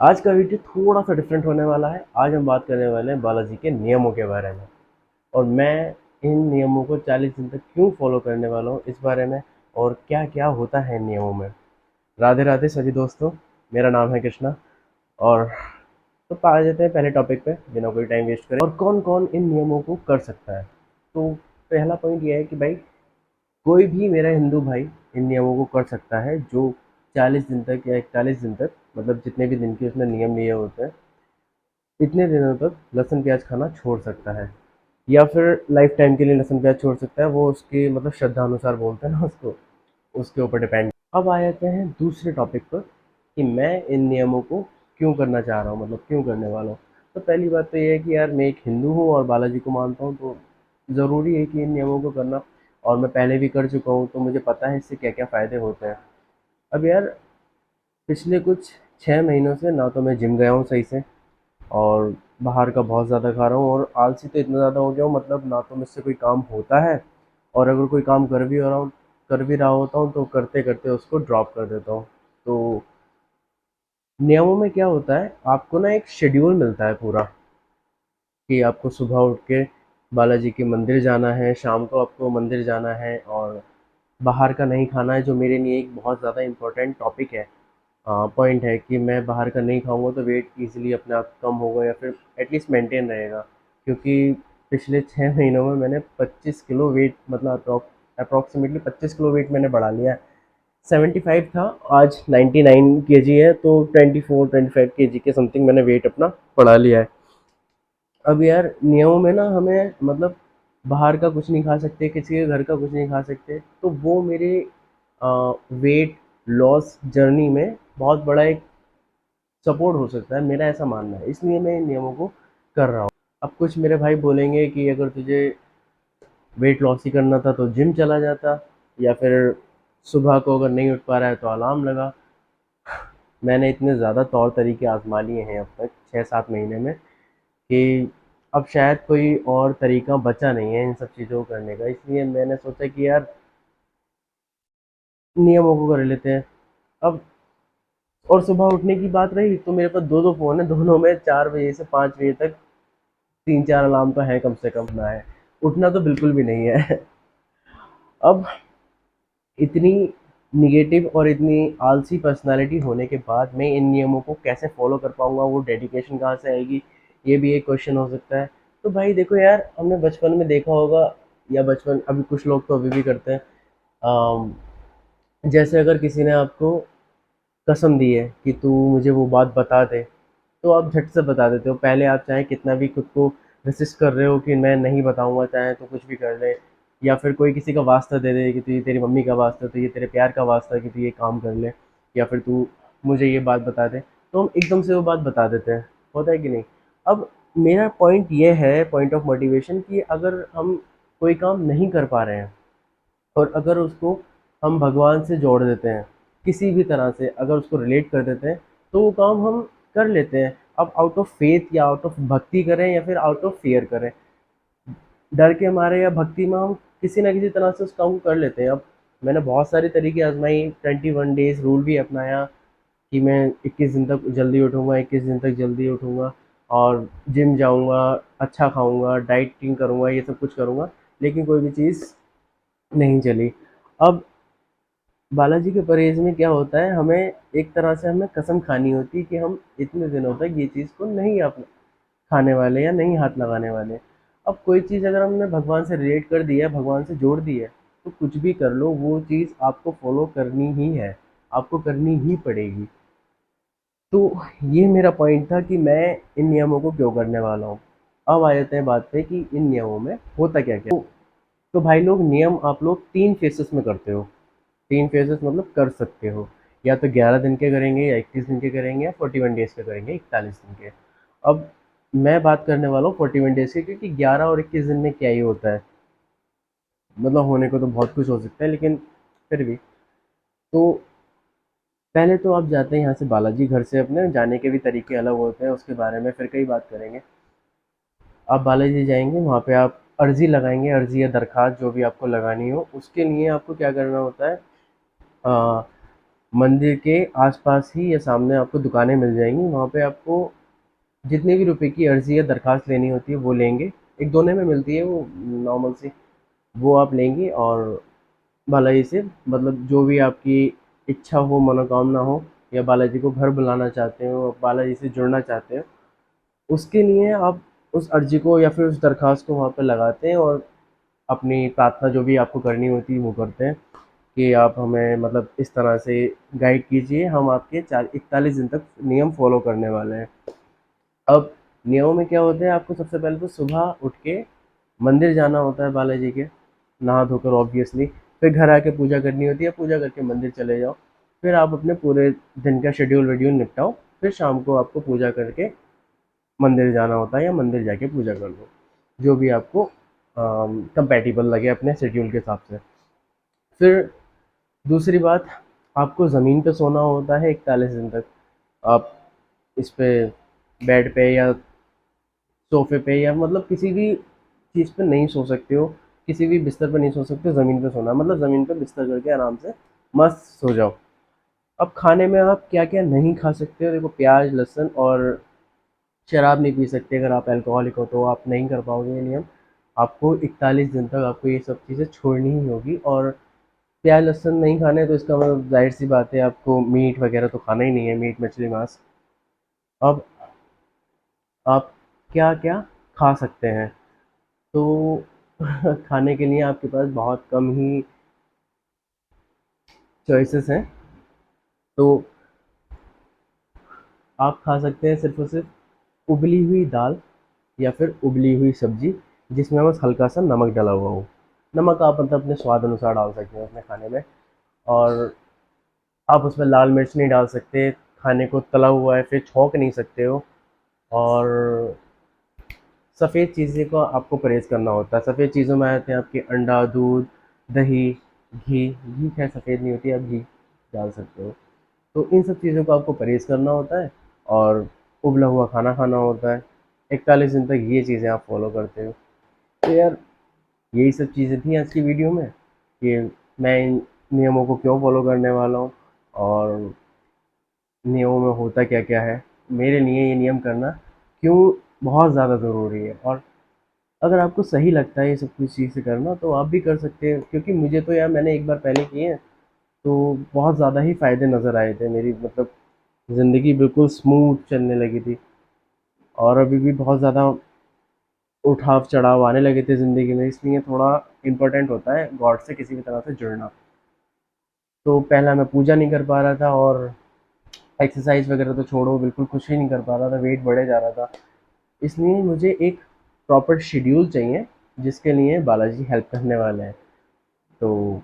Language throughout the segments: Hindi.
आज का वीडियो थोड़ा सा डिफरेंट होने वाला है। आज हम बात करने वाले हैं बालाजी के नियमों के बारे में, और मैं इन नियमों को 40 दिन तक क्यों फॉलो करने वाला हूँ इस बारे में, और क्या क्या होता है इन नियमों में। राधे राधे सभी दोस्तों, मेरा नाम है कृष्णा। और तो आ जाते हैं पहले टॉपिक पे बिना कोई टाइम वेस्ट करें, और कौन कौन इन नियमों को कर सकता है। तो पहला पॉइंट ये है कि भाई कोई भी मेरा हिंदू भाई इन नियमों को कर सकता है, जो 40 दिन तक या 41 दिन तक, मतलब जितने भी दिन के उसने नियम लिए होते हैं, इतने दिनों तक लहसुन प्याज खाना छोड़ सकता है, या फिर लाइफ टाइम के लिए लहसुन प्याज छोड़ सकता है। वो उसकी मतलब श्रद्धा अनुसार बोलते हैं ना उसको, उसके ऊपर डिपेंड। अब आ जाते हैं दूसरे टॉपिक पर कि मैं इन नियमों को क्यों करना चाह रहा हूँ, मतलब क्यों करने वाला हूँ। तो पहली बात तो ये है कि यार मैं एक हिंदू हूँ और बालाजी को मानता हूँ, तो ज़रूरी है कि इन नियमों को करना। और मैं पहले भी कर चुका हूँ, तो मुझे पता है इससे क्या क्या फ़ायदे होते हैं। अब यार पिछले कुछ 6 महीनों से ना तो मैं जिम गया हूँ सही से, और बाहर का बहुत ज़्यादा खा रहा हूँ, और आलसी तो इतना ज़्यादा हो गया हूँ, मतलब ना तो मुझसे कोई काम होता है, और अगर कोई काम कर भी रहा होता हूँ तो करते करते उसको ड्रॉप कर देता हूँ। तो नियमों में क्या होता है, आपको ना एक शेड्यूल मिलता है पूरा, कि आपको सुबह उठ के बालाजी के मंदिर जाना है, शाम को आपको मंदिर जाना है, और बाहर का नहीं खाना है, जो मेरे लिए एक बहुत ज़्यादा इम्पोर्टेंट टॉपिक है, पॉइंट है कि मैं बाहर का नहीं खाऊंगा तो वेट इजीली अपने आप कम होगा, या फिर एटलीस्ट मेंटेन रहेगा। क्योंकि पिछले 6 महीनों में मैंने 25 किलो वेट, मतलब अप्रॉक्सीमेटली 25 किलो वेट मैंने बढ़ा लिया है। 75 था, आज 99 kg है, तो 24-25 kg के समथिंग मैंने वेट अपना बढ़ा लिया है। अब यार नियमों में ना हमें मतलब बाहर का कुछ नहीं खा सकते, किसी के घर का कुछ नहीं खा सकते, तो वो मेरे वेट लॉस जर्नी में बहुत बड़ा एक सपोर्ट हो सकता है, मेरा ऐसा मानना है। इसलिए मैं इन नियमों को कर रहा हूँ। अब कुछ मेरे भाई बोलेंगे कि अगर तुझे वेट लॉस ही करना था तो जिम चला जाता, या फिर सुबह को अगर नहीं उठ पा रहा है तो अलार्म लगा। मैंने इतने ज़्यादा तौर तरीके आजमा लिए हैं अब तक 6-7 महीने में, कि अब शायद कोई और तरीका बचा नहीं है इन सब चीज़ों को करने का। इसलिए मैंने सोचा कि यार नियमों को कर लेते हैं। अब और सुबह उठने की बात रही, तो मेरे पास दो दो फ़ोन है, दोनों में 4 बजे से 5 बजे तक 3-4 अलार्म तो है कम से कम ना है। उठना तो बिल्कुल भी नहीं है। अब इतनी निगेटिव और इतनी आलसी पर्सनालिटी होने के बाद मैं इन नियमों को कैसे फॉलो कर पाऊंगा, वो डेडिकेशन कहाँ से आएगी, ये भी एक क्वेश्चन हो सकता है। तो भाई देखो यार, हमने बचपन में देखा होगा, या बचपन अभी कुछ लोग तो अभी भी करते हैं। अम, जैसे अगर किसी ने आपको कसम दी है कि तू मुझे वो बात बता दे, तो आप झट से बता देते हो। पहले आप चाहे कितना भी खुद को रेसिस्ट कर रहे हो कि मैं नहीं बताऊंगा, चाहे तो कुछ भी कर ले, या फिर कोई किसी का वास्ता दे दे कि तू ये तेरी मम्मी का वास्ता, तो ये तेरे प्यार का वास्ता है कि तू ये काम कर ले, या फिर तू मुझे ये बात बता दे, तो हम एकदम से वो बात बता देते हैं। होता है कि नहीं। अब मेरा पॉइंट ये है, पॉइंट ऑफ मोटिवेशन, कि अगर हम कोई काम नहीं कर पा रहे हैं, और अगर उसको हम भगवान से जोड़ देते हैं, किसी भी तरह से अगर उसको रिलेट कर देते हैं, तो वो काम हम कर लेते हैं। अब आउट ऑफ फेथ या आउट ऑफ भक्ति करें या फिर आउट ऑफ फियर करें, डर के मारे या भक्ति में, हम किसी ना किसी तरह से उस काम को कर लेते हैं। अब मैंने बहुत सारी तरीके आजमाई, 21 डेज रूल भी अपनाया, कि मैं 21 दिन तक जल्दी उठूँगा, 21 दिन तक जल्दी उठूँगा, और जिम जाऊँगा, अच्छा खाऊँगा, डाइटिंग करूँगा, ये सब कुछ करूँगा, लेकिन कोई भी चीज़ नहीं चली। अब बालाजी के परहेज में क्या होता है, हमें एक तरह से हमें कसम खानी होती है कि हम इतने दिनों तक ये चीज़ को नहीं अपना खाने वाले या नहीं हाथ लगाने वाले। अब कोई चीज़ अगर हमने भगवान से रिलेट कर दी है, भगवान से जोड़ दी है, तो कुछ भी कर लो, वो चीज़ आपको फॉलो करनी ही है, आपको करनी ही पड़ेगी। तो ये मेरा पॉइंट था कि मैं इन नियमों को क्यों करने वाला हूँ। अब आ जाते हैं बात पे कि इन नियमों में होता क्या क्या। तो भाई लोग, नियम आप लोग 3 फेसेस में करते हो। 3 फेजेस मतलब कर सकते हो, या तो 11 दिन के करेंगे, या 21 दिन के करेंगे, या 41 डेज के करेंगे, 41 दिन के। अब मैं बात करने वाला हूँ 41 डेज की, क्योंकि 11 और 21 दिन में क्या ही होता है, मतलब होने को तो बहुत कुछ हो सकता है, लेकिन फिर भी। तो पहले तो आप जाते हैं यहाँ से बालाजी घर से, अपने जाने के भी तरीके अलग होते हैं, उसके बारे में फिर कई बात करेंगे। आप बालाजी जाएंगे, वहाँ पे आप अर्जी लगाएंगे, अर्जी या दरखास्त जो भी आपको लगानी हो। उसके लिए आपको क्या करना होता है, मंदिर के आसपास ही या सामने आपको दुकानें मिल जाएंगी, वहाँ पे आपको जितने भी रुपए की अर्जी या दरखास्त लेनी होती है वो लेंगे। एक दोने में मिलती है वो, नॉर्मल सी, वो आप लेंगे और बालाजी से मतलब जो भी आपकी इच्छा हो, मनोकामना हो, या बालाजी को घर बुलाना चाहते हो, बालाजी से जुड़ना चाहते हो, उसके लिए आप उस अर्जी को या फिर उस दरखास्त को वहाँ पे लगाते हैं और अपनी प्रार्थना जो भी आपको करनी होती है वो करते हैं कि आप हमें मतलब इस तरह से गाइड कीजिए, हम आपके 41 दिन तक नियम फॉलो करने वाले हैं। अब नियमों में क्या होता है, आपको सबसे पहले तो सुबह उठ के मंदिर जाना होता है बालाजी के, नहा धोकर ऑब्वियसली। फिर घर आके पूजा करनी होती है, पूजा करके मंदिर चले जाओ। फिर आप अपने पूरे दिन का शेड्यूल वेड्यूल निपटाओ। फिर शाम को आपको पूजा करके मंदिर जाना होता है या मंदिर जाके पूजा कर लो, जो भी आपको कंपैटिबल लगे अपने शेड्यूल के हिसाब से। फिर दूसरी बात, आपको ज़मीन पे सोना होता है 41 दिन तक। आप इस पे बेड पे या सोफे पे या मतलब किसी भी चीज़ पे नहीं सो सकते हो, किसी भी बिस्तर पे नहीं सो सकते हो, ज़मीन पे सोना है। मतलब ज़मीन पे बिस्तर करके आराम से मस्त सो जाओ। अब खाने में आप क्या क्या नहीं खा सकते हो, देखो प्याज लहसुन और शराब नहीं पी सकते। अगर आप अल्कोहलिक हो तो आप नहीं कर पाओगे ये नियम। आपको 41 दिन तक आपको ये सब चीज़ें छोड़नी ही होगी। और प्याज लहसुन नहीं खाने तो इसका मतलब जाहिर सी बात है आपको मीट वगैरह तो खाना ही नहीं है, मीट मछली मांस। अब आप क्या क्या खा सकते हैं, तो खाने के लिए आपके पास बहुत कम ही चॉइसेस हैं। तो आप खा सकते हैं सिर्फ़ और सिर्फ उबली हुई दाल या फिर उबली हुई सब्ज़ी जिसमें बस हल्का सा नमक डला हुआ हो। नमक आप मतलब अपने स्वाद अनुसार डाल सकते हैं अपने खाने में। और आप उसमें लाल मिर्च नहीं डाल सकते, खाने को तला हुआ है फिर छौंक नहीं सकते हो। और सफ़ेद चीज़ें का आपको परहेज़ करना होता है। सफ़ेद चीज़ों में आते हैं आपके अंडा, दूध, दही, घी। घी खैर सफ़ेद नहीं होती, आप घी डाल सकते हो। तो इन सब चीज़ों का आपको परहेज़ करना होता है और उबला हुआ खाना खाना होता है। 41 दिन तक ये चीज़ें आप फ़ॉलो करते हो। तो यार यही सब चीज़ें थी आज की वीडियो में कि मैं इन नियमों को क्यों फ़ॉलो करने वाला हूँ और नियमों में होता क्या-क्या है। मेरे लिए ये नियम करना क्यों बहुत ज़्यादा ज़रूरी है। और अगर आपको सही लगता है ये सब कुछ चीज़ें करना तो आप भी कर सकते हैं, क्योंकि मुझे तो यार मैंने एक बार पहले किए हैं तो बहुत ज़्यादा ही फ़ायदे नज़र आए थे। मेरी मतलब ज़िंदगी बिल्कुल स्मूथ चलने लगी थी। और अभी भी बहुत ज़्यादा उठाव चढ़ाव आने लगे थे ज़िंदगी में, इसलिए थोड़ा इम्पोर्टेंट होता है गॉड से किसी भी तरह से जुड़ना। तो पहला मैं पूजा नहीं कर पा रहा था और एक्सरसाइज वगैरह तो छोड़ो, बिल्कुल कुछ ही नहीं कर पा रहा था, वेट बढ़े जा रहा था। इसलिए मुझे एक प्रॉपर शेड्यूल चाहिए जिसके लिए बालाजी हेल्प करने वाले हैं। तो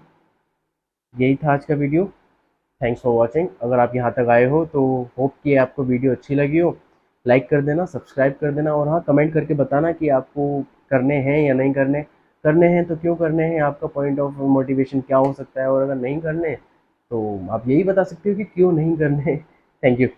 यही था आज का वीडियो। Thanks for watching. अगर आप यहाँ तक आए हो तो होप कि आपको वीडियो अच्छी लगी हो। लाइक कर देना, सब्सक्राइब कर देना और हाँ, कमेंट करके बताना कि आपको करने हैं या नहीं करने। करने हैं तो क्यों करने हैं, आपका पॉइंट ऑफ मोटिवेशन क्या हो सकता है, और अगर नहीं करने तो आप यही बता सकते हो कि क्यों नहीं करने। Thank you.